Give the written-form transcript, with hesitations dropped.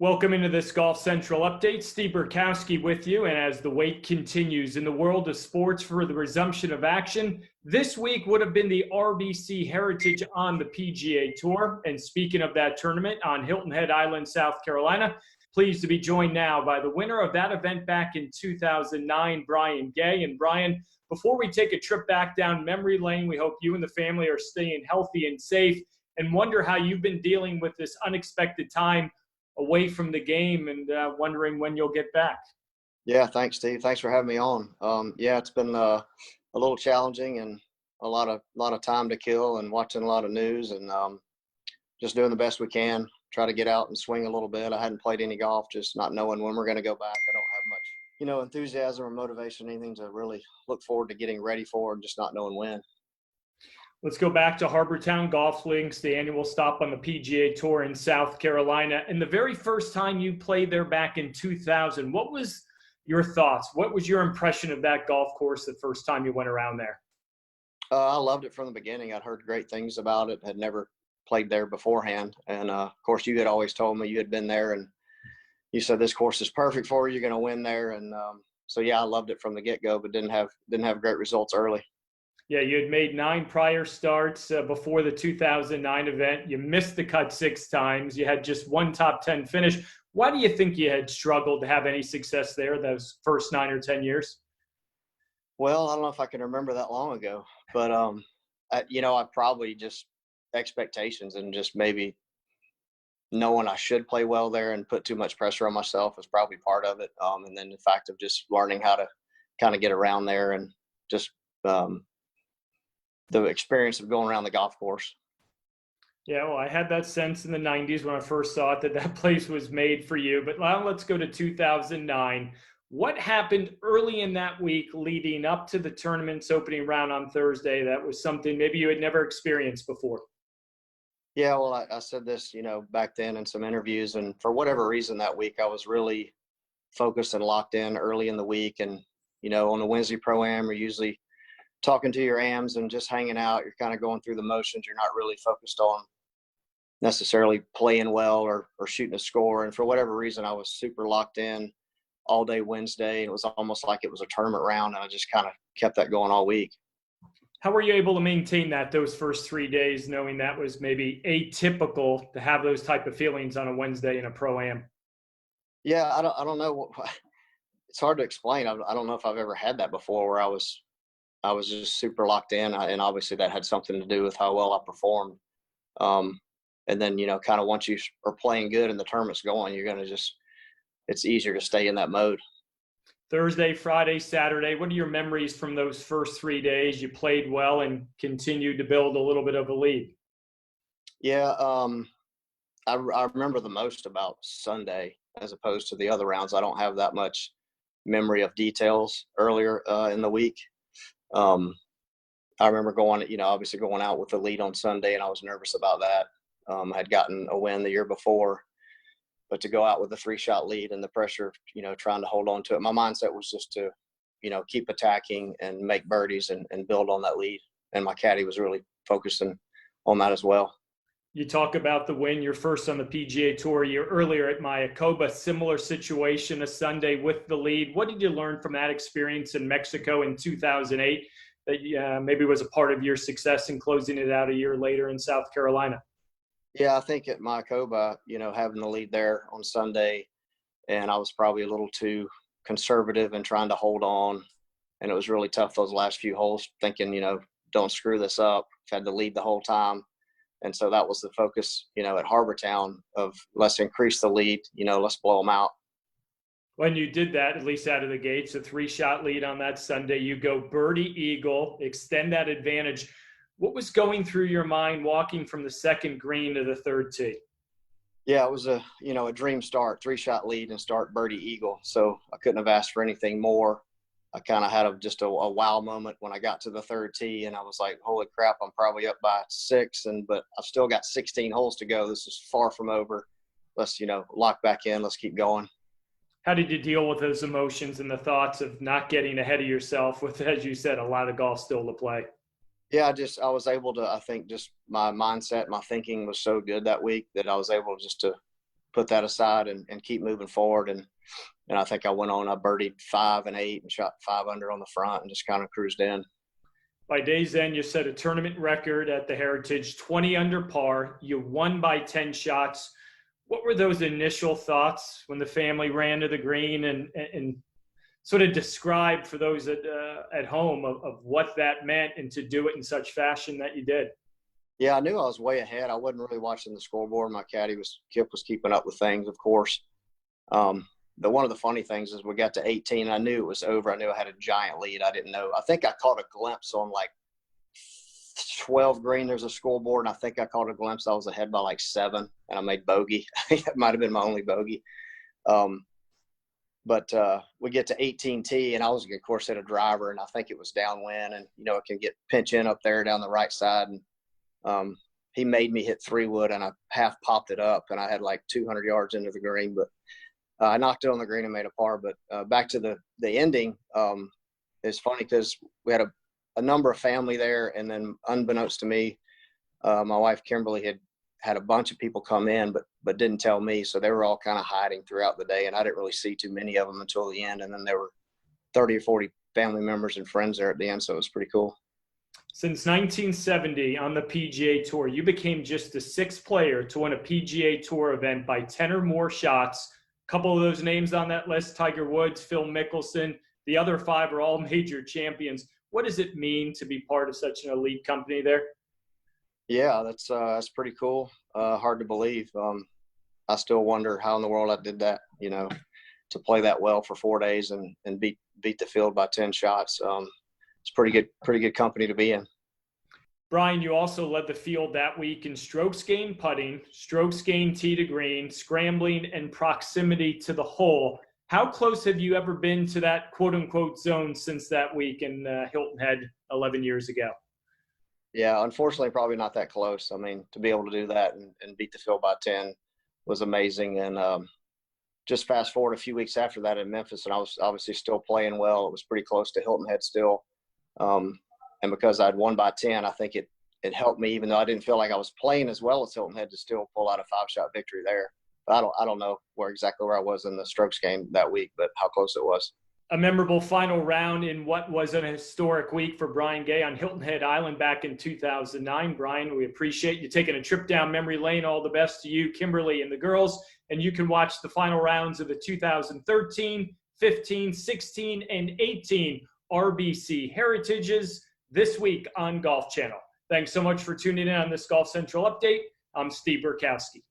Welcome into this Golf Central update. Steve Burkowski with you. And as the wait continues in the world of sports for the resumption of action, this week would have been the RBC Heritage on the PGA Tour. And speaking of that tournament on Hilton Head Island, South Carolina, pleased to be joined now by the winner of that event back in 2009, Brian Gay. And Brian, before we take a trip back down memory lane, we hope you and the family are staying healthy and safe, and wonder how you've been dealing with this unexpected time away from the game, and wondering when you'll get back. Yeah, thanks, Steve. Thanks for having me on. Yeah, it's been a little challenging and a lot of time to kill, and watching a lot of news, and just doing the best we can. Try to get out and swing a little bit. I hadn't played any golf, just not knowing when we're going to go back. I don't have much, enthusiasm or motivation, anything to really look forward to getting ready for, and just not knowing when. Let's go back to Harbortown Golf Links, the annual stop on the PGA Tour in South Carolina. And the very first time you played there back in 2000, what was your thoughts? What was your impression of that golf course the first time you went around there? I loved it from the beginning. I'd heard great things about it, had never played there beforehand. And, of course, you had always told me you had been there, and you said this course is perfect for you. You're going to win there. And so, yeah, I loved it from the get-go, but didn't have great results early. Yeah, you had made 9 prior starts before the 2009 event. You missed the cut 6 times. You had just 1 top 10 finish. Why do you think you had struggled to have any success there those first 9 or 10 years? Well, I don't know if I can remember that long ago, but I probably just expectations, and just maybe knowing I should play well there and put too much pressure on myself is probably part of it. And then the fact of just learning how to kind of get around there, and just the experience of going around the golf course. Yeah, well, I had that sense in the 90s when I first saw it that place was made for you. But now let's go to 2009. What happened early in that week leading up to the tournament's opening round on Thursday that was something maybe you had never experienced before? Yeah, well, I said this, back then in some interviews, and for whatever reason that week I was really focused and locked in early in the week. And, on the Wednesday Pro-Am, you're usually talking to your AMs and just hanging out. You're kind of going through the motions. You're not really focused on necessarily playing well or shooting a score. And for whatever reason, I was super locked in all day Wednesday. It was almost like it was a tournament round, and I just kind of kept that going all week. How were you able to maintain that those first 3 days, knowing that was maybe atypical to have those type of feelings on a Wednesday in a Pro-Am? Yeah, I don't know. It's hard to explain. I don't know if I've ever had that before, where I was just super locked in, and obviously that had something to do with how well I performed. And then, kind of once you are playing good and the tournament's going, you're going to it's easier to stay in that mode. Thursday, Friday, Saturday, what are your memories from those first 3 days? You played well and continued to build a little bit of a lead. Yeah, I remember the most about Sunday as opposed to the other rounds. I don't have that much memory of details earlier in the week. I remember obviously going out with the lead on Sunday, and I was nervous about that. I had gotten a win the year before, but to go out with a 3-shot lead and the pressure, trying to hold on to it, my mindset was just to, keep attacking and make birdies and build on that lead. And my caddy was really focusing on that as well. You talk about the win, your first on the PGA Tour. You're earlier at Mayakoba, similar situation, a Sunday with the lead. What did you learn from that experience in Mexico in 2008 that maybe was a part of your success in closing it out a year later in South Carolina? Yeah, I think at Mayakoba, having the lead there on Sunday, and I was probably a little too conservative and trying to hold on. And it was really tough those last few holes, thinking, don't screw this up. Had the lead the whole time. And so that was the focus, at Harbortown of let's increase the lead, let's blow them out. When you did that, at least out of the gates, a 3-shot lead on that Sunday, you go birdie eagle, extend that advantage. What was going through your mind walking from the second green to the third tee? Yeah, it was a dream start, 3-shot lead and start birdie eagle. So I couldn't have asked for anything more. I kind of had just a wow moment when I got to the third tee, and I was like, holy crap, I'm probably up by 6, but I've still got 16 holes to go. This is far from over. Let's, lock back in. Let's keep going. How did you deal with those emotions and the thoughts of not getting ahead of yourself with, as you said, a lot of golf still to play? Yeah, I was able to, I think just my mindset, my thinking was so good that week that I was able just to put that aside and keep moving forward. And I think I went on, I birdied 5 and 8 and shot 5 under on the front and just kind of cruised in. By day's end, you set a tournament record at the Heritage, 20 under par. You won by 10 shots. What were those initial thoughts when the family ran to the green, and sort of describe for those at home of what that meant and to do it in such fashion that you did? Yeah, I knew I was way ahead. I wasn't really watching the scoreboard. My caddy Kip was keeping up with things, of course. But one of the funny things is we got to 18. I knew it was over. I knew I had a giant lead. I didn't know. I think I caught a glimpse on like 12 green. There's a scoreboard, and I think I caught a glimpse. I was ahead by like 7, and I made bogey. It might have been my only bogey. But we get to 18 tee, and I was, of course, hit a driver, and I think it was downwind, and it can get pinch in up there down the right side, and he made me hit 3-wood, and I half popped it up, and I had like 200 yards into the green, but I knocked it on the green and made a par. But back to the ending, it's funny because we had a number of family there, and then unbeknownst to me, my wife Kimberly had a bunch of people come in, but didn't tell me, so they were all kind of hiding throughout the day, and I didn't really see too many of them until the end. And then there were 30 or 40 family members and friends there at the end, so it was pretty cool. Since 1970 on the PGA Tour, you became just the 6th player to win a PGA Tour event by 10 or more shots. A couple of those names on that list: Tiger Woods, Phil Mickelson. The other 5 are all major champions. What does it mean to be part of such an elite company there? Yeah, that's pretty cool. Hard to believe. I still wonder how in the world I did that, to play that well for 4 days and beat the field by 10 shots. It's pretty good company to be in. Brian, you also led the field that week in strokes gained putting, strokes gained tee to green, scrambling, and proximity to the hole. How close have you ever been to that quote-unquote zone since that week in Hilton Head 11 years ago? Yeah, unfortunately, probably not that close. I mean, to be able to do that and beat the field by 10 was amazing. And just fast forward a few weeks after that in Memphis, and I was obviously still playing well. It was pretty close to Hilton Head still. And because I'd won by 10, I think it helped me, even though I didn't feel like I was playing as well as Hilton Head, to still pull out a 5-shot victory there. But I don't know exactly where I was in the strokes game that week, but how close it was. A memorable final round in what was an historic week for Brian Gay on Hilton Head Island back in 2009. Brian, we appreciate you taking a trip down memory lane. All the best to you, Kimberly, and the girls. And you can watch the final rounds of the 2013, 15, 16, and 18 RBC Heritages this week on Golf Channel. Thanks so much for tuning in on this Golf Central update. I'm Steve Burkowski.